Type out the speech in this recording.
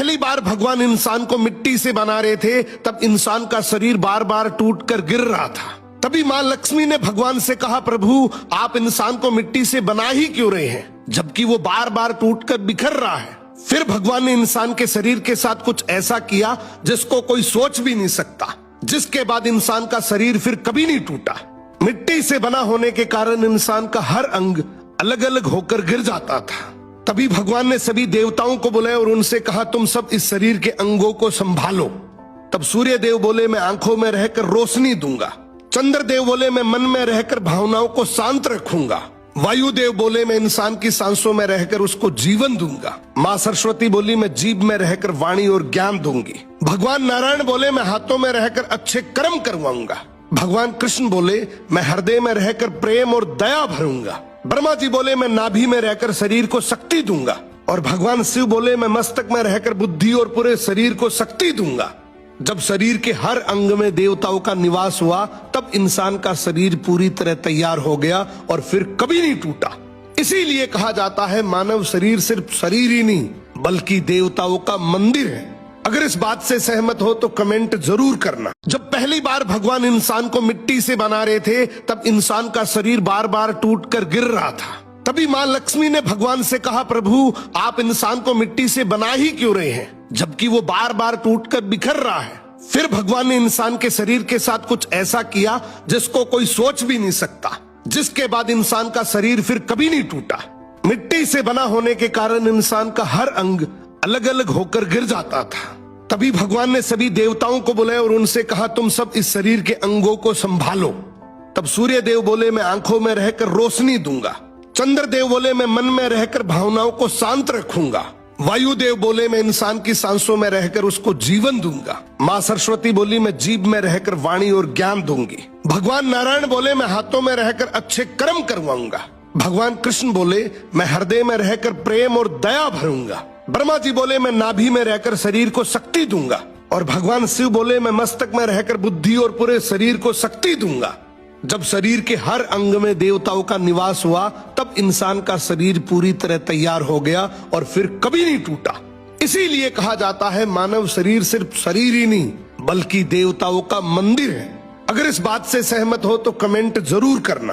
पहली बार भगवान इंसान को मिट्टी से बना रहे थे तब इंसान का शरीर बार बार टूटकर गिर रहा था। तभी मां लक्ष्मी ने भगवान से कहा, प्रभु आप इंसान को मिट्टी से बना ही क्यों रहे हैं जबकि वो बार बार टूटकर बिखर रहा है। फिर भगवान ने इंसान के शरीर के साथ कुछ ऐसा किया जिसको कोई सोच भी नहीं सकता, जिसके बाद इंसान का शरीर फिर कभी नहीं टूटा। मिट्टी से बना होने के कारण इंसान का हर अंग अलग अलग होकर गिर जाता था। तभी भगवान ने सभी देवताओं को बुलाया और उनसे कहा, तुम सब इस शरीर के अंगों को संभालो। तब सूर्य देव बोले, मैं आंखों में रहकर रोशनी दूंगा। चंद्र देव बोले, मैं मन में रहकर भावनाओं को शांत रखूंगा। वायु देव बोले, मैं इंसान की सांसों में रहकर उसको जीवन दूंगा। माँ सरस्वती बोली, मैं जीभ में रहकर वाणी और ज्ञान दूंगी। भगवान नारायण बोले, मैं हाथों में रहकर अच्छे कर्म करवाऊंगा। भगवान कृष्ण बोले, मैं हृदय में रहकर प्रेम और दया भरूंगा। ब्रह्मा जी बोले, मैं नाभि में रहकर शरीर को शक्ति दूंगा। और भगवान शिव बोले, मैं मस्तक में रहकर बुद्धि और पूरे शरीर को शक्ति दूंगा। जब शरीर के हर अंग में देवताओं का निवास हुआ तब इंसान का शरीर पूरी तरह तैयार हो गया और फिर कभी नहीं टूटा। इसीलिए कहा जाता है, मानव शरीर सिर्फ शरीर ही नहीं बल्कि देवताओं का मंदिर है। अगर इस बात से सहमत हो तो कमेंट जरूर करना। जब पहली बार भगवान इंसान को मिट्टी से बना रहे थे तब इंसान का शरीर बार बार टूटकर गिर रहा था। तभी मां लक्ष्मी ने भगवान से कहा, प्रभु आप इंसान को मिट्टी से बना ही क्यों रहे हैं जबकि वो बार बार टूटकर बिखर रहा है। फिर भगवान ने इंसान के शरीर के साथ कुछ ऐसा किया जिसको कोई सोच भी नहीं सकता, जिसके बाद इंसान का शरीर फिर कभी नहीं टूटा। मिट्टी से बना होने के कारण इंसान का हर अंग अलग अलग होकर गिर जाता था। तभी भगवान ने सभी देवताओं को बुलाया और उनसे कहा, तुम सब इस शरीर के अंगों को संभालो। तब सूर्य देव बोले, मैं आंखों में रहकर रोशनी दूंगा। चंद्र देव बोले, मैं मन में रहकर भावनाओं को शांत रखूंगा। वायु देव बोले, मैं इंसान की सांसों में रहकर उसको जीवन दूंगा। माँ सरस्वती बोली, मैं जीभ में रहकर वाणी और ज्ञान दूंगी। भगवान नारायण बोले, मैं हाथों में रहकर अच्छे कर्म करवाऊंगा। भगवान कृष्ण बोले, मैं हृदय में रहकर प्रेम और दया भरूंगा। ब्रह्मा जी बोले, मैं नाभि में रहकर शरीर को शक्ति दूंगा। और भगवान शिव बोले, मैं मस्तक में रहकर बुद्धि और पूरे शरीर को शक्ति दूंगा। जब शरीर के हर अंग में देवताओं का निवास हुआ तब इंसान का शरीर पूरी तरह तैयार हो गया और फिर कभी नहीं टूटा। इसीलिए कहा जाता है, मानव शरीर सिर्फ शरीर ही नहीं बल्कि देवताओं का मंदिर है। अगर इस बात से सहमत हो तो कमेंट जरूर करना।